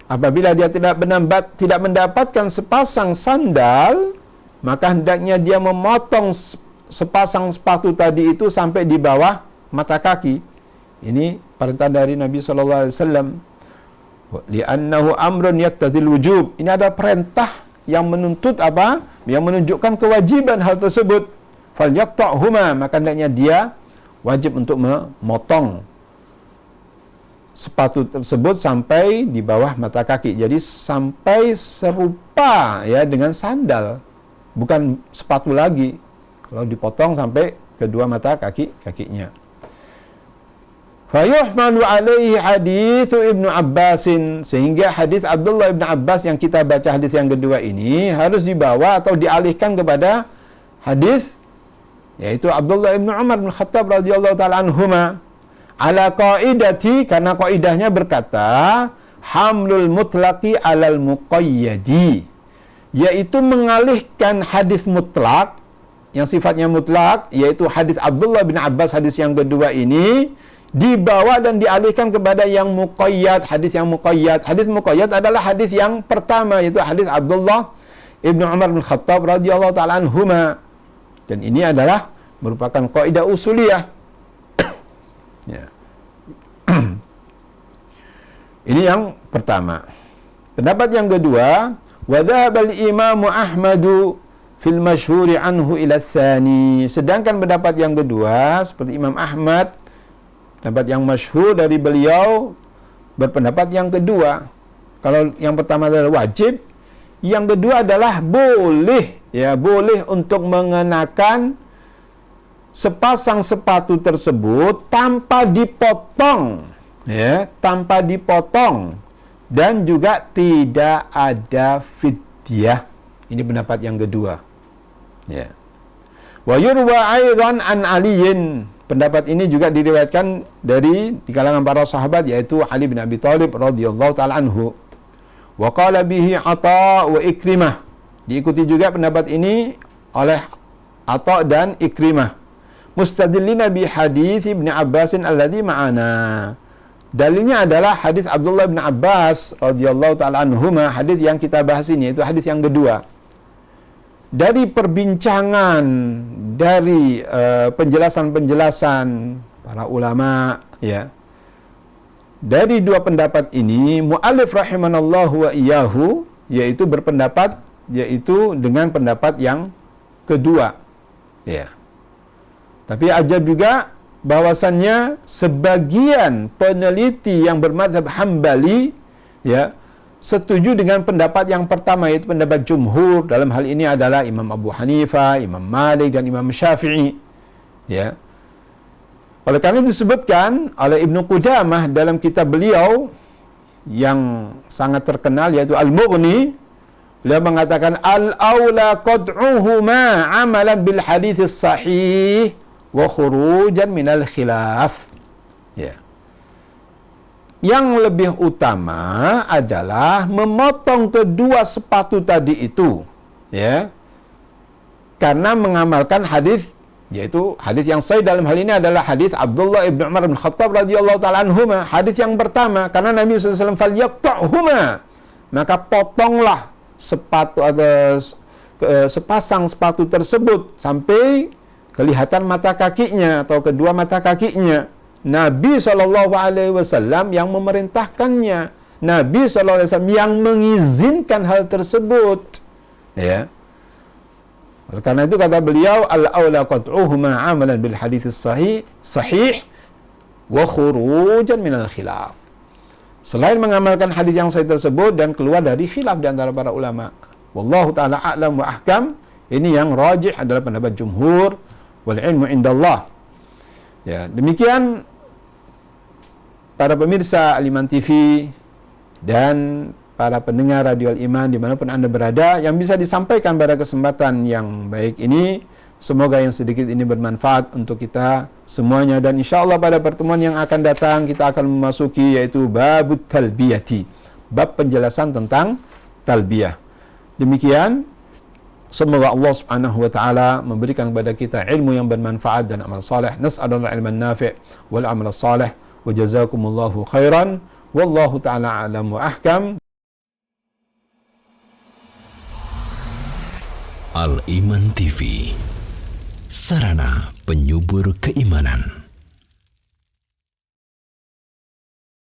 Apabila dia tidak mendapatkan sepasang sandal, maka hendaknya dia memotong sepasang sepatu tadi itu sampai di bawah mata kaki. Ini perintah dari Nabi sallallahu alaihi wasallam. Li'annahu amrun yaqtadil wujub. Ini ada perintah yang menuntut apa? Yang menunjukkan kewajiban hal tersebut. Falyaqta'huma, maka hendaknya dia wajib untuk memotong sepatu tersebut sampai di bawah mata kaki. Jadi sampai serupa ya dengan sandal, bukan sepatu lagi. Kalau dipotong sampai kedua mata kakinya. Fayuhmalu alaihi hadits Ibnu Abbasin, sehingga hadis Abdullah Ibn Abbas yang kita baca hadis yang kedua ini harus dibawa atau dialihkan kepada hadis yaitu Abdullah Ibn Umar bin Khattab radhiyallahu taala anhuma ala qaidati, karena kaidahnya berkata hamlul mutlaqi alal muqayyadi, yaitu mengalihkan hadis mutlak yang sifatnya mutlak yaitu hadis Abdullah bin Abbas hadis yang kedua ini dibawa dan dialihkan kepada yang muqayyad, hadis yang muqayyad. Hadis muqayyad adalah hadis yang pertama yaitu hadis Abdullah Ibn Umar bin Khattab radhiyallahu taala anhuma, dan ini adalah merupakan kaidah usuliyah. Ya. Ini yang pertama. Pendapat yang kedua, wa dhahaba al-Imam Ahmad fil masyhur anhu ila tsani. Sedangkan pendapat yang kedua seperti Imam Ahmad, pendapat yang masyhur dari beliau berpendapat yang kedua. Kalau yang pertama adalah wajib, yang kedua adalah boleh, ya boleh untuk mengenakan sepasang sepatu tersebut tanpa dipotong, ya, tanpa dipotong, dan juga tidak ada fidyah. Ini pendapat yang kedua. Ya. Wa yurwa aidan an Aliyin. Pendapat ini juga diriwayatkan di kalangan para sahabat yaitu Ali bin Abi Thalib radhiyallahu taala anhu. Wa qala bihi Atha wa Ikrimah. Diikuti juga pendapat ini oleh Atha dan Ikrimah. Mustadillina bi hadits Ibnu Abbasin alladhi ma'ana. Dalilnya adalah hadis Abdullah bin Abbas radhiyallahu taala anhuma, hadis yang kita bahas ini, itu hadis yang kedua. Dari perbincangan, dari penjelasan-penjelasan para ulama, ya. Dari dua pendapat ini, mu'allif rahimanallahu wa iyyahu, yaitu berpendapat yaitu dengan pendapat yang kedua. Ya. Tapi ajab juga bahwasannya sebagian peneliti yang bermadzhab Hambali ya setuju dengan pendapat yang pertama, yaitu pendapat jumhur. Dalam hal ini adalah Imam Abu Hanifah, Imam Malik dan Imam Syafi'i. Ya. Oleh karena disebutkan oleh Ibnu Qudamah dalam kitab beliau yang sangat terkenal yaitu Al-Mughni, beliau mengatakan al-aula qad'uhuma amalan bil hadits sahih wa khurujan minal khilaf. Ya. Yang lebih utama adalah memotong kedua sepatu tadi itu, ya. Karena mengamalkan hadis, yaitu hadis yang sahih dalam hal ini adalah hadis Abdullah ibn Umar bin Khattab radhiyallahu taala anhuma, hadis yang pertama, karena Nabi SAW falyaqta'huma, maka potonglah sepatu atau sepasang sepatu tersebut sampai kelihatan mata kakinya atau kedua mata kakinya. Nabi SAW yang memerintahkannya, Nabi SAW yang mengizinkan hal tersebut, ya. Oleh karena itu kata beliau al-aula qat'uhuma amalan bil hadits sahih wa khurujan minal khilaf. Selain mengamalkan hadis yang sahih tersebut dan keluar dari khilaf di antara para ulama. Wallahu taala a'lam wa ahkam. Ini yang rajih adalah pendapat jumhur. Wal ilmu indallah. Ya, demikian para pemirsa Al-Iman TV dan para pendengar Radio Al-Iman dimanapun Anda berada, yang bisa disampaikan pada kesempatan yang baik ini, semoga yang sedikit ini bermanfaat untuk kita semuanya, dan insya Allah pada pertemuan yang akan datang kita akan memasuki yaitu babut talbiyati, bab penjelasan tentang talbiyah. Demikian, semoga Allah Subhanahu wa taala memberikan kepada kita ilmu yang bermanfaat dan amal saleh. Nas'alullah ilman nafi' wal amal saleh wa jazakumullahu khairan wallahu taala a'lam wa ahkam. Al Iman TV, sarana penyubur keimanan.